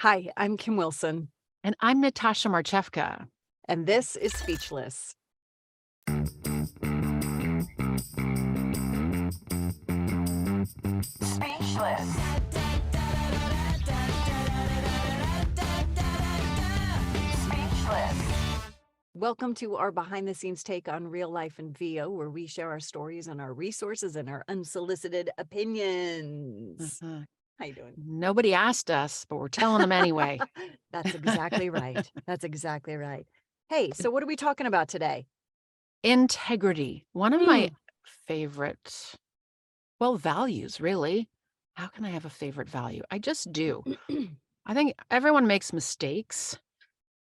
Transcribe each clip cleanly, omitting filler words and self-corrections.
Hi, I'm Kim Wilson, And I'm Natasha Marchewka. and this is Speechless. Speechless. Speechless. Welcome to our behind the scenes take on real life in VO, where we share our stories and our resources and our unsolicited opinions. Mhm. How you doing? Nobody asked us, but we're telling them anyway. That's exactly right. That's exactly right. Hey, so what are we talking about today? Integrity, one of my Mm. favorite, values, really. How can I have a favorite value? I just do. I think everyone makes mistakes,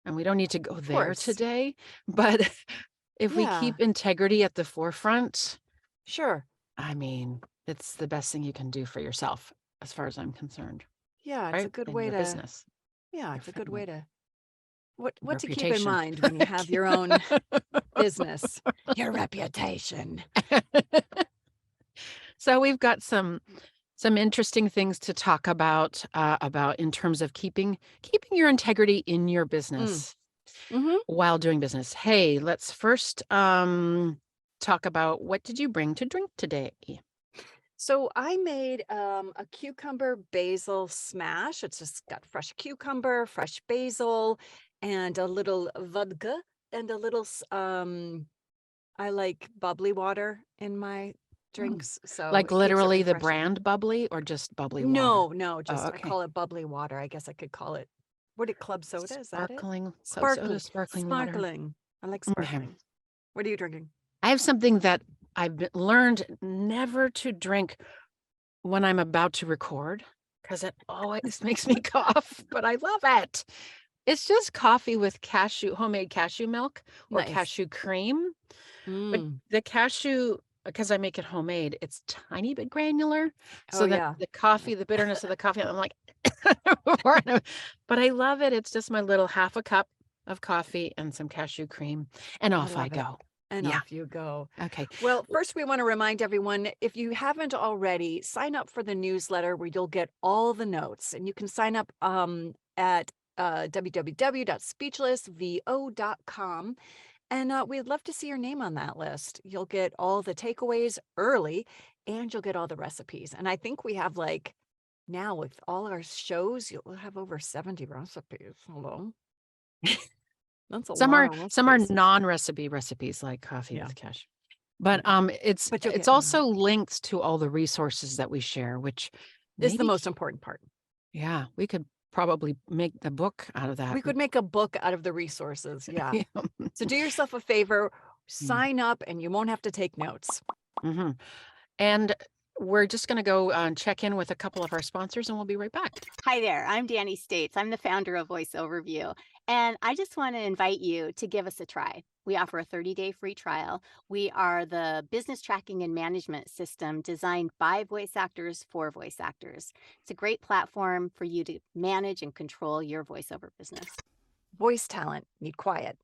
and we don't need to go Of there course. today. But if we Yeah, keep integrity at the forefront, sure. I mean, it's the best thing you can do for yourself, as far as I'm concerned, Yeah, it's a right? good In way your to, business, yeah, your it's a good way family, to, what to keep in reputation. mind when you have your own business, your reputation. So we've got some interesting things to talk about in terms of keeping your integrity in your Mm. business Mhm. while doing business. Hey, let's first talk about what did you bring to drink today? So I made a cucumber basil smash. It's just got fresh cucumber, fresh basil, and a little vodka and a little I like bubbly water in my Mm. drinks, so Like it keeps it literally the refreshing. brand bubbly or just bubbly water? No, no, Oh, just I okay. call it bubbly water. I guess I could call it, what it, club soda, is that it? Sparkling club soda, Sparkling, sparkling water. sparkling. I like Okay. sparkling. What are you drinking? I have something that learned never to drink when I'm about to record, because it always makes me cough, but I love it. It's just coffee with homemade cashew milk or Nice. cashew cream, but Mm. the cashew, because I make it homemade, it's tiny bit granular, Oh so that yeah. the coffee, the bitterness of the coffee, I'm like, but I love it. It's just my little half a cup of coffee and some cashew cream, and I off I love it. go. And Yeah, off you go. okay. Well, first, we want to remind everyone, if you haven't already, sign up for the newsletter where you'll get all the notes. And you can sign up at www.speechlessvo.com. And we'd love to see your name on that list. You'll get all the takeaways early and you'll get all the recipes. And I think we have, like, now with all our shows, you'll have over 70 recipes. Hello. That's a Some lot are of some are recipes. non-recipe recipes like coffee Yeah. with cashew. But, Yeah. But you'll it's get more. also linked to all the resources that we share, which Is the maybe most important part. yeah, we could probably make the book out of that. We could make a book out of the resources, yeah. Yeah. So do yourself a favor, Mm, sign up, and you won't have to take notes. mhm. And we're just gonna go, check in with a couple of our sponsors, and we'll be right back. Hi there, I'm Danny States. I'm the founder of VoiceOverview, and I just want to invite you to give us a try. We offer a 30-day free trial. We are the business tracking and management system designed by voice actors for voice actors. It's a great platform for you to manage and control your voiceover business. Voice talent need quiet.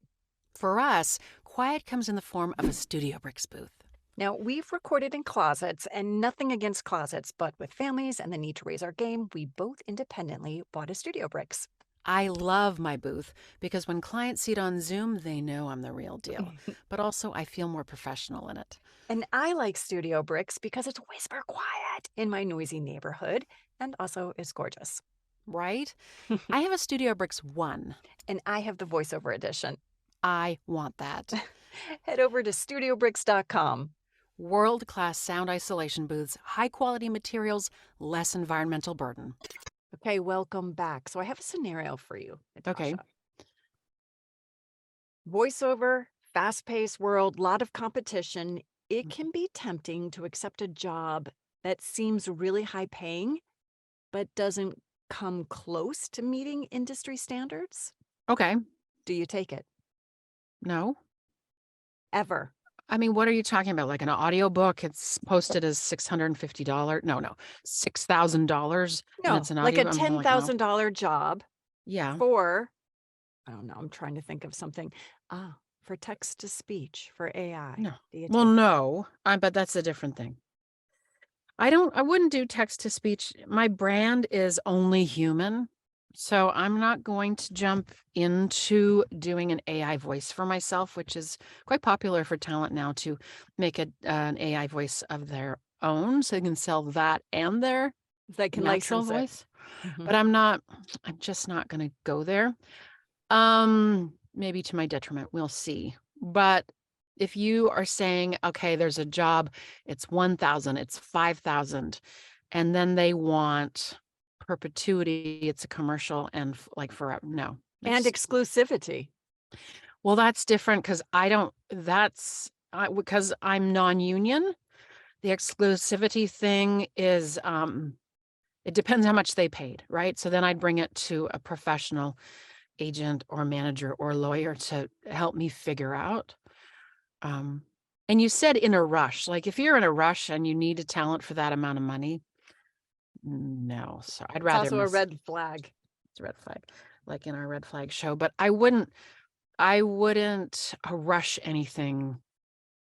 For us, quiet comes in the form of a StudioBricks booth. Now, we've recorded in closets, and nothing against closets, but with families and the need to raise our game, we both independently bought a StudioBricks. I love my booth because when clients see it on Zoom, they know I'm the real deal, but also I feel more professional in it. And I like StudioBricks because it's whisper quiet in my noisy neighborhood, and also it's gorgeous. Right? I have a StudioBricks 1. And I have the voiceover edition. I want that. Head over to studiobricks.com. World-class sound isolation booths, high-quality materials, less environmental burden. Okay, welcome back. So I have a scenario for you, Okay. Natasha. Voiceover, fast-paced world, lot of competition. It can be tempting to accept a job that seems really high paying, but doesn't come close to meeting industry standards. Okay. Do you take it? No. Ever? I mean, what are you talking about? Like an audiobook, it's posted as $650. No, $6,000 and No, it's an like a audio. I'm like, no. $10,000 job Yeah. for, I don't know, I'm trying to think of something. For text to speech, for AI. No. Do you Well, take it? no. But that's a different thing. I wouldn't do text to speech. My brand is only human. So I'm not going to jump into doing an AI voice for myself, which is quite popular for talent now to make an AI voice of their own so they can sell that and their They can natural license it. voice. Mhm. But I'm just not going to go there. Maybe to my detriment, we'll see. But if you are saying, okay, there's a job, it's 1,000, it's 5,000, and then they want perpetuity, it's a commercial and like forever. No. And exclusivity. Well, that's different because because I'm non-union. The exclusivity thing is, it depends how much they paid, right? So then I'd bring it to a professional agent or manager or lawyer to help me figure out. And you said in a rush, like if you're in a rush and you need a talent for that amount of money, no. So I'd It's rather also a red flag. it's a red flag, like in our red flag show. But I wouldn't rush anything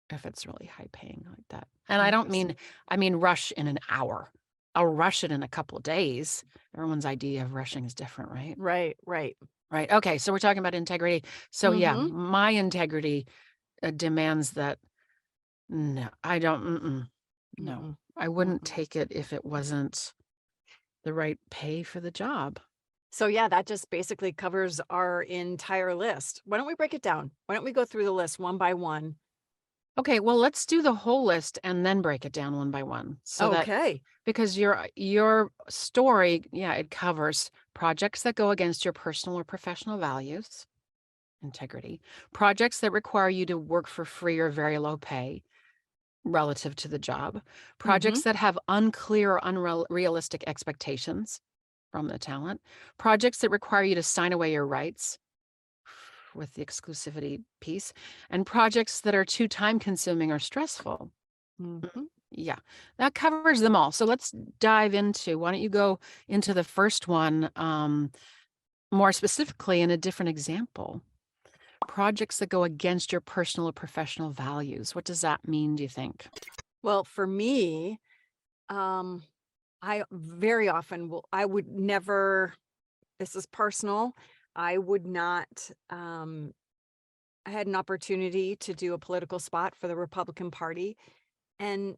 if it's really high paying like that. And I mean rush in an hour. I'll rush it in a couple of days. Everyone's idea of rushing is different, right? Right, right. Right. Okay. So we're talking about integrity. So yeah, Mhm. my integrity demands that no, I don't. No, Mm-mm. I wouldn't Mm-mm. take it if it wasn't the right pay for the job. So yeah, that just basically covers our entire list. Why don't we break it down? Why don't we go through the list one by one? Okay, well, let's do the whole list and then break it down one by one. So that Okay. because your story, yeah, it covers projects that go against your personal or professional values, integrity, projects that require you to work for free or very low pay relative to the job, Mhm. projects that have unclear or unrealistic expectations from the talent, projects that require you to sign away your rights with the exclusivity piece, and projects that are too time consuming or stressful. Mhm. Yeah, that covers them all. So let's dive into, why don't you go into the first one more specifically in a different example? Projects that go against your personal or professional values. What does that mean, do you think? Well, for me, um, I very often I would never, this is personal, I would not, I had an opportunity to do a political spot for the Republican Party, and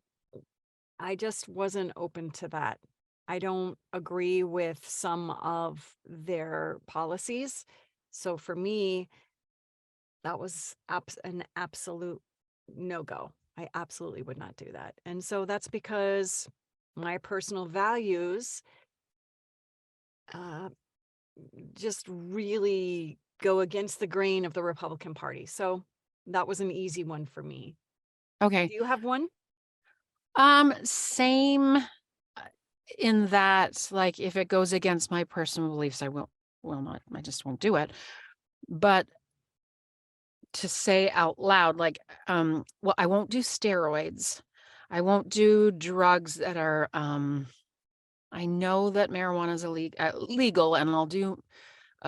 I just wasn't open to that. I don't agree with some of their policies. So for me, that was an absolute no-go. I absolutely would not do that. And so that's because my personal values uh, just really go against the grain of the Republican Party. So that was an easy one for me. Okay. Do you have one? Same in that, like, if it goes against my personal beliefs, will not, I just won't do it. But to say out loud, like, well, I won't do steroids. I won't do drugs that are, I know that marijuana is legal, and I'll do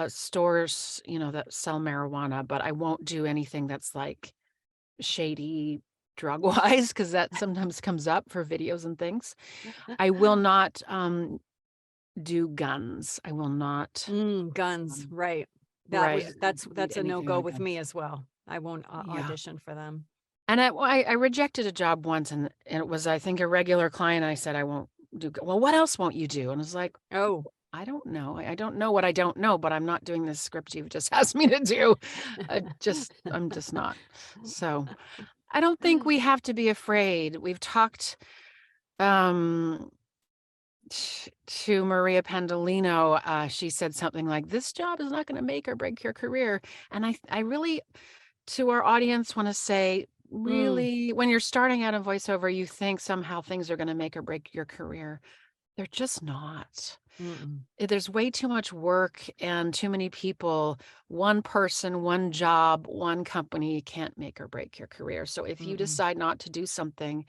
stores, that sell marijuana, but I won't do anything that's like shady drug wise because that sometimes comes up for videos and things. I will not do guns. I will not. Guns, um, right. right. Do That's a anything no-go on with guns. me as well. I won't Yeah. audition for them. And I rejected a job once, and it was, I think, a regular client. I said I won't do. Well, what else won't you do? And I was like, Oh. I don't know. I don't know what I don't know, but I'm not doing this script you've just asked me to do. I'm just not. So I don't think we have to be afraid. We've talked um to Maria Pandolino. She said something like, this job is not going to make or break your career. And I really, to our audience, want to say, Mm, really, when you're starting out in voiceover, you think somehow things are going to make or break your career. They're just not. mm-mm, There's way too much work and too many people. One person, one job, one company can't make or break your career. So if you mm-mm. decide not to do something,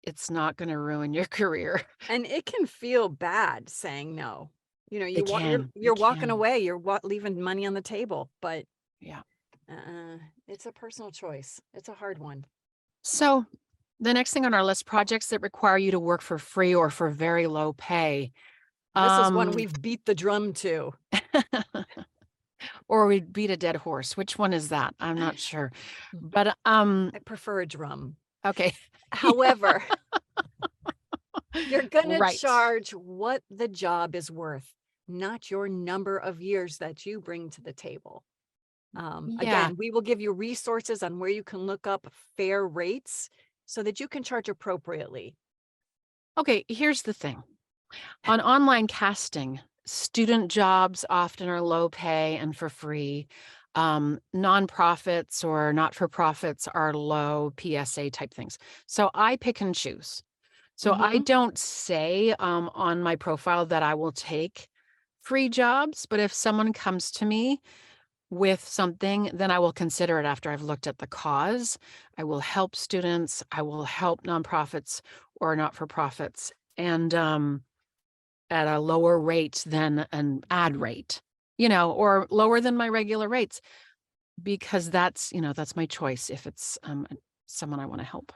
it's not going to ruin your career. And it can feel bad saying no. You know, It can. you're It walking can. away, leaving money on the table, but Yeah. it's a personal choice. It's a hard one. So the next thing on our list, projects that require you to work for free or for very low pay. This is one Um, we've beat the drum to. or we beat a dead horse. Which one is that? I'm not sure. But I prefer a drum. okay. However, you're gonna Right. charge what the job is worth, not your number of years that you bring to the table. Yeah. Again, we will give you resources on where you can look up fair rates so that you can charge appropriately. Okay, here's the thing. On online casting, student jobs often are low pay and for free. Nonprofits or not-for-profits are low PSA type things. So I pick and choose. So I Mhm. don't say on my profile that I will take free jobs, but if someone comes to me with something, then I will consider it after I've looked at the cause. I will help students. I will help nonprofits or not-for-profits. And at a lower rate than an ad rate, or lower than my regular rates, because that's my choice if it's someone I want to help.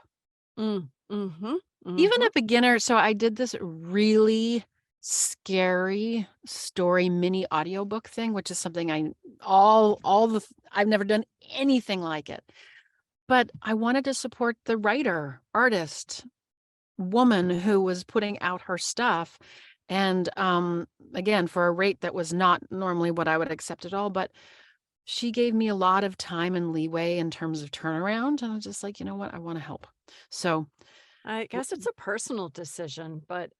Mhm. Even Mhm. a beginner. So I did this really scary story mini audiobook thing, which is something I've never done anything like it. But I wanted to support the writer, artist, woman who was putting out her stuff. And again, for a rate that was not normally what I would accept at all, but she gave me a lot of time and leeway in terms of turnaround. And I was just like, you know what? I want to help. So I guess it's a personal decision, but,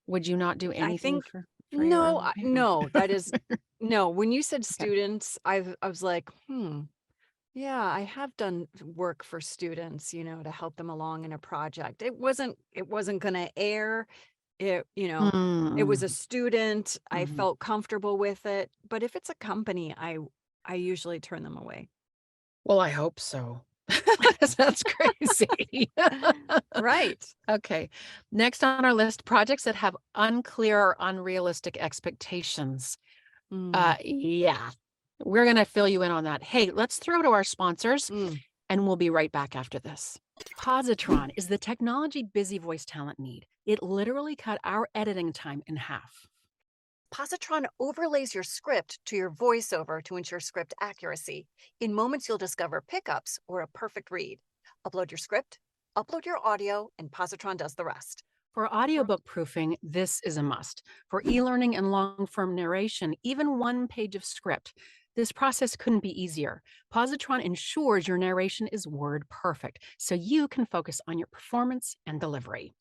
would you not do I anything think for your no, own pay? no, that is no, when you said Okay. students, I was like, yeah, I have done work for students, to help them along in a project. It wasn't gonna air. It was Mm, a student. I mhm. felt comfortable with it, but if it's a company, I usually turn them away. Well, I hope so. 'Cause that's crazy. Right. Okay. Next on our list, projects that have unclear or unrealistic expectations. Mm, Yeah, we're going to fill you in on that. Hey, let's throw to our sponsors mm. and we'll be right back after this. Positron is the technology busy voice talent need. It literally cut our editing time in half. Positron overlays your script to your voiceover to ensure script accuracy. In moments, you'll discover pickups or a perfect read. Upload your script, upload your audio, and Positron does the rest. For audiobook proofing, this is a must. For e-learning and long-form narration, even one page of script, this process couldn't be easier. Positron ensures your narration is word perfect, so you can focus on your performance and delivery.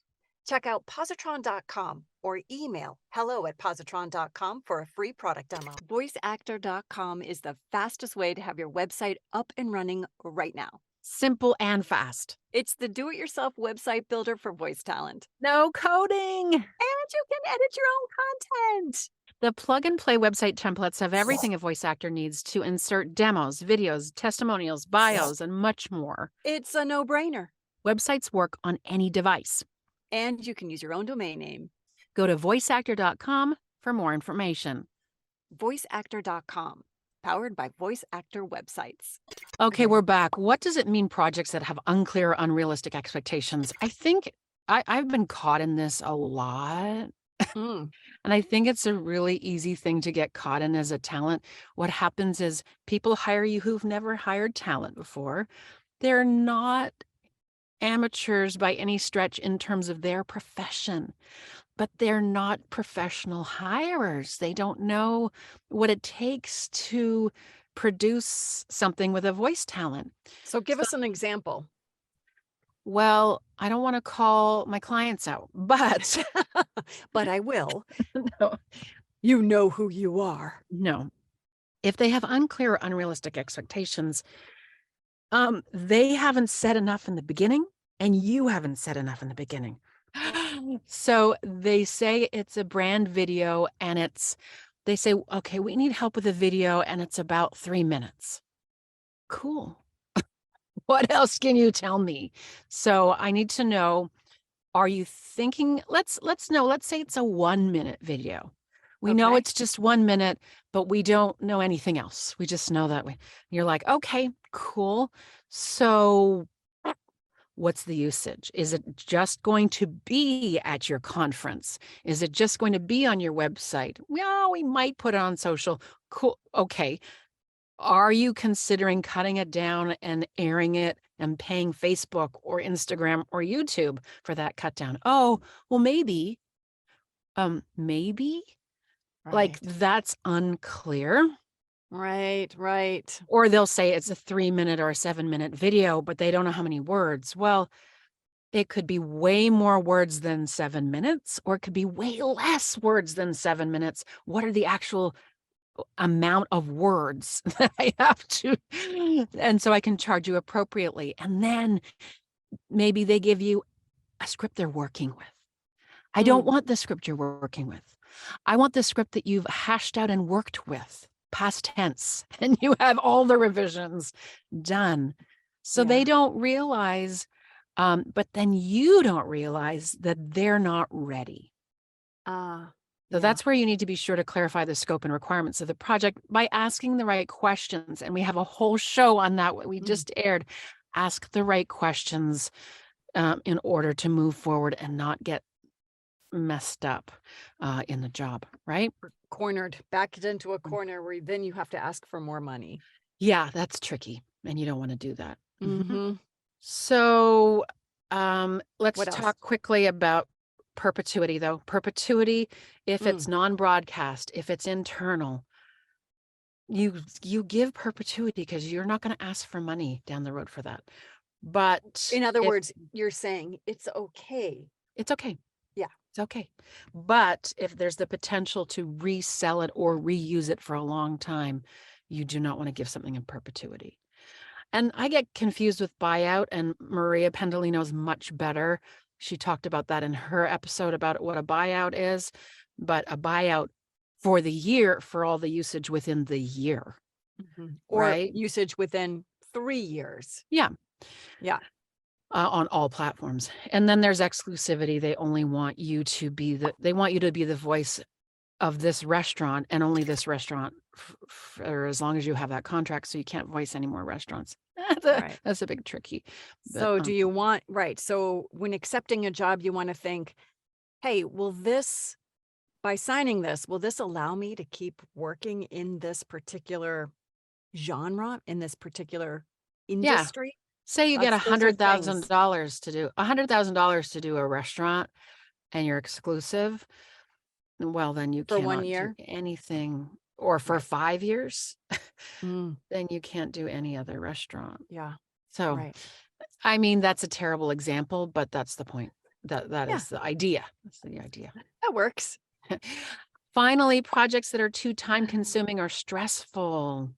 Check out positron.com or email hello@positron.com for a free product demo. VoiceActor.com is the fastest way to have your website up and running right now. Simple and fast. It's the do-it-yourself website builder for voice talent. No coding. And you can edit your own content. The plug and play website templates have everything a voice actor needs to insert demos, videos, testimonials, bios, and much more. It's a no-brainer. Websites work on any device. And you can use your own domain name. Go to voiceactor.com for more information. VoiceActor.com, powered by Voice Actor websites. Okay, we're back. What does it mean, projects that have unclear, unrealistic expectations? I think I've been caught in this a lot. Mm. And I think it's a really easy thing to get caught in as a talent. What happens is people hire you who've never hired talent before. They're not amateurs by any stretch in terms of their profession, but they're not professional hirers. They don't know what it takes to produce something with a voice talent. So give So, us an example. well, I don't want to call my clients out, but But I will. no, You know who you are. no. If they have unclear or unrealistic expectations, they haven't said enough in the beginning, and you haven't said enough in the beginning. So they say it's a brand video and they say, okay, we need help with a video and it's about 3 minutes. Cool. What else can you tell me? So I need to know, are you thinking, let's know, let's say it's a 1-minute video. We know Okay. it's just 1 minute, but we don't know anything else. We just know that you're like, okay, cool. So what's the usage? Is it just going to be at your conference? Is it just going to be on your website? Well, we might put it on social. Cool. Okay. Are you considering cutting it down and airing it and paying Facebook or Instagram or YouTube for that cut down? Oh, well, maybe. Maybe. Like, Right. that's unclear. Right. Or they'll say it's a 3-minute or a 7-minute video, but they don't know how many words. Well, it could be way more words than 7 minutes, or it could be way less words than 7 minutes. What are the actual amount of words that I have to? And so I can charge you appropriately. And then maybe they give you a script they're working with. I don't want the script you're working with. I want the script that you've hashed out and worked with, past tense, and you have all the revisions done. So they Yeah. don't realize, but then you don't realize that they're not ready. So Yeah. that's where you need to be sure to clarify the scope and requirements of the project by asking the right questions. And we have a whole show on that, what we just aired. Ask the right questions in order to move forward and not get messed up in the job, right? Cornered, backed into a corner where then you have to ask for more money. Yeah, that's tricky, and you don't want to do that. Mm-hmm. So let's What else? talk quickly about perpetuity, though. Perpetuity, if it's non-broadcast, if it's internal, you give perpetuity because you're not going to ask for money down the road for that. But In other words, you're saying it's okay. it's okay. Yeah. It's okay. But if there's the potential to resell it or reuse it for a long time, you do not want to give something in perpetuity. And I get confused with buyout, and Maria Pendley knows much better. She talked about that in her episode about what a buyout is, but a buyout for the year for all the usage within the year. Or right? usage within 3 years. Yeah. Yeah. On all platforms. And then there's exclusivity. They only want you to be the voice of this restaurant and only this restaurant for as long as you have that contract. So you can't voice any more restaurants. Right. That's a big tricky. So do you want, right. So when accepting a job, you want to think, hey, by signing this, will this allow me to keep working in this particular genre, in this particular industry? Say you get Those are things. $100,000 to do $100,000 to do a restaurant and you're exclusive. Well, then you For cannot 1 year? do anything, or for Right. 5 years, Mm, then you can't do any other restaurant. yeah. So, Right. I mean, that's a terrible example, but that's the point. That Yeah. is the idea. That's the idea. That works. Finally, projects that are too time consuming or stressful.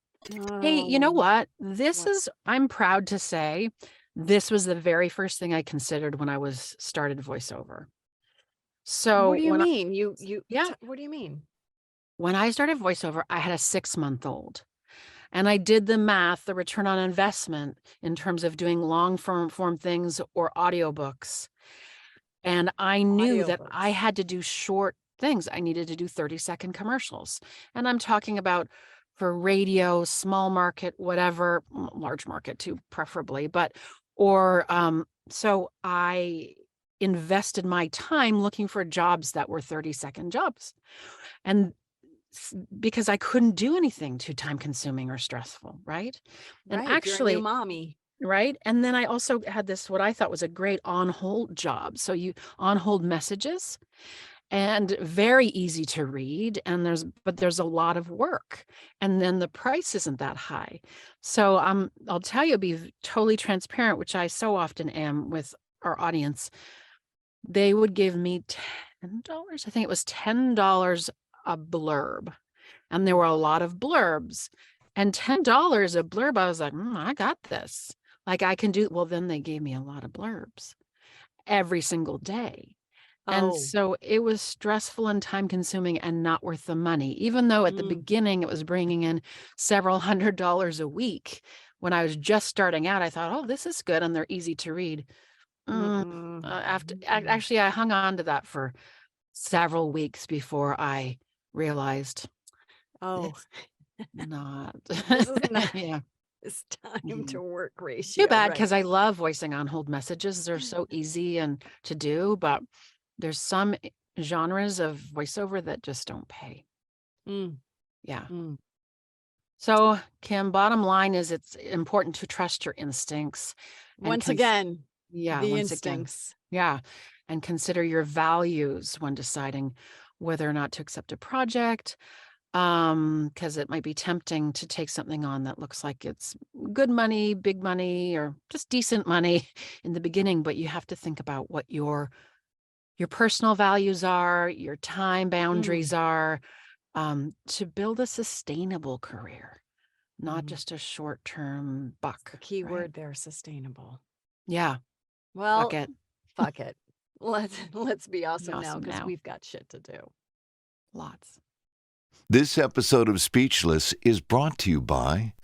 Hey, you know Oh, what? what? I'm proud to say, this was the very first thing I considered when I started voiceover. So What do you when mean? yeah, What do you mean? when I started voiceover, I had a 6-month-old. And I did the math, the return on investment in terms of doing long form things or audiobooks. And I knew that I Audiobooks. had to do short things. I needed to do 30-second commercials. And I'm talking about for radio, small market, whatever, large market too, preferably. So I invested my time looking for jobs that were 30-second jobs. And because I couldn't do anything too time consuming or stressful, right? And Right. You're a new actually, mommy. right? And then I also had this, what I thought was a great on hold job. So you on hold messages, and very easy to read, and there's a lot of work, and then the price isn't that high. So I'll tell you, be totally transparent, which I so often am with our audience. They would give me $10. I think it was $10 a blurb, and there were a lot of blurbs, and $10 a blurb. I was like, I got this. Like, I can do. Well, then they gave me a lot of blurbs every single day. And Oh. so it was stressful and time consuming and not worth the money, even though at the beginning it was bringing in several $100s a week. When I was just starting out, I thought, oh, this is good, and they're easy to read. Actually, I hung on to that for several weeks before I realized Oh, it's not. this is not, Yeah. this time Mhm. to work ratio. Too bad, right. because I love voicing on hold messages. They're so easy and to do, but there's some genres of voiceover that just don't pay. Mm, Yeah. mm. So, Kim, bottom line is it's important to trust your instincts and Once again, yeah, the once again. instincts. Yeah. And consider your values when deciding whether or not to accept a project. Because it might be tempting to take something on that looks like it's good money, big money, or just decent money in the beginning, but you have to think about what your personal values are, your time boundaries are, to build a sustainable career, not Mhm. just a short-term buck. The key right? word there, sustainable. Yeah. Well, Fuck it. fuck it. Let's be awesome now awesome because now. we've got shit to do. Lots. This episode of Speechless is brought to you by